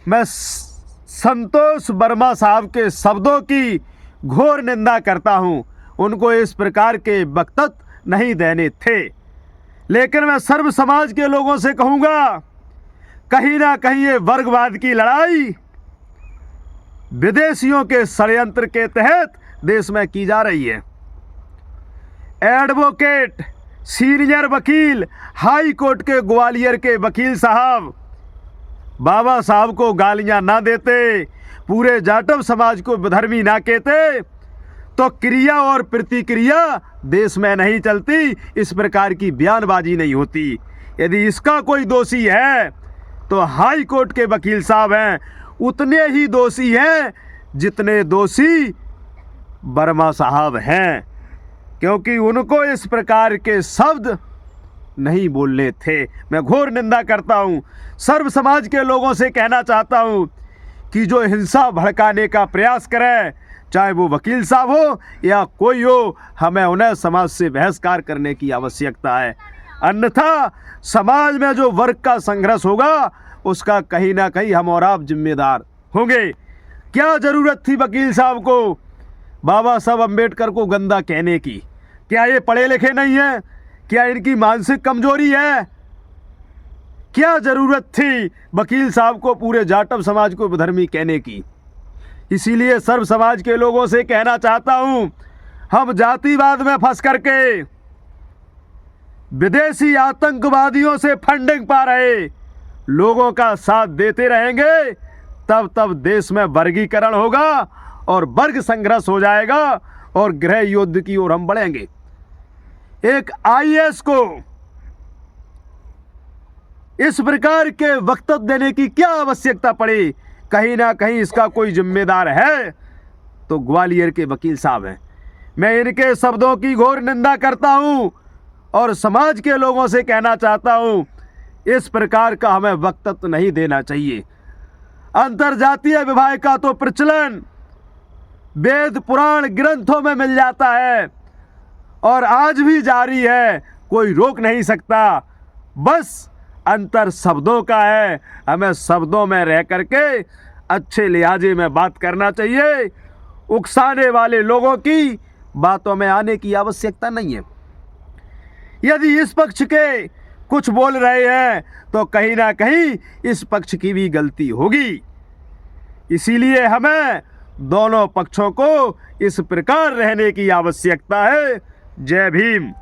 मैं संतोष वर्मा साहब के शब्दों की घोर निंदा करता हूं। उनको इस प्रकार के वक्तव्य नहीं देने थे। लेकिन मैं सर्व समाज के लोगों से कहूंगा, कहीं ना कहीं ये वर्गवाद की लड़ाई विदेशियों के षड्यंत्र के तहत देश में की जा रही है। एडवोकेट सीनियर वकील हाई कोर्ट के ग्वालियर के वकील साहब बाबा साहब को गालियां ना देते, पूरे जाटव समाज को विधर्मी ना कहते, तो क्रिया और प्रतिक्रिया देश में नहीं चलती, इस प्रकार की बयानबाजी नहीं होती। यदि इसका कोई दोषी है तो हाई कोर्ट के वकील साहब हैं, उतने ही दोषी हैं जितने दोषी वर्मा साहब हैं, क्योंकि उनको इस प्रकार के शब्द नहीं बोलने थे। मैं घोर निंदा करता हूं। सर्व समाज के लोगों से कहना चाहता हूं कि जो हिंसा भड़काने का प्रयास करे, चाहे वो वकील साहब हो या कोई हो, हमें उन्हें समाज से बहिष्कार करने की आवश्यकता है। अन्यथा समाज में जो वर्ग का संघर्ष होगा उसका कहीं ना कहीं हम और आप जिम्मेदार होंगे। क्या ज़रूरत थी वकील साहब को बाबा साहब अम्बेडकर को गंदा कहने की? क्या ये पढ़े लिखे नहीं हैं? क्या इनकी मानसिक कमजोरी है? क्या ज़रूरत थी वकील साहब को पूरे जाटव समाज को विधर्मी कहने की? इसीलिए सर्व समाज के लोगों से कहना चाहता हूं, हम जातिवाद में फंस करके विदेशी आतंकवादियों से फंडिंग पा रहे लोगों का साथ देते रहेंगे, तब देश में वर्गीकरण होगा और वर्ग संघर्ष हो जाएगा और गृह युद्ध की ओर हम बढ़ेंगे। एक आईएएस को इस प्रकार के वक्तव्य देने की क्या आवश्यकता पड़ी? कहीं ना कहीं इसका कोई जिम्मेदार है तो ग्वालियर के वकील साहब हैं। मैं इनके शब्दों की घोर निंदा करता हूं और समाज के लोगों से कहना चाहता हूं, इस प्रकार का हमें वक्तव्य नहीं देना चाहिए। अंतरजातीय विवाह का तो प्रचलन वेद पुराण ग्रंथों में मिल जाता है और आज भी जारी है, कोई रोक नहीं सकता। बस अंतर शब्दों का है, हमें शब्दों में रह करके अच्छे लिहाजे में बात करना चाहिए। उकसाने वाले लोगों की बातों में आने की आवश्यकता नहीं है। यदि इस पक्ष के कुछ बोल रहे हैं तो कहीं ना कहीं इस पक्ष की भी गलती होगी। इसीलिए हमें दोनों पक्षों को इस प्रकार रहने की आवश्यकता है। जय भीम।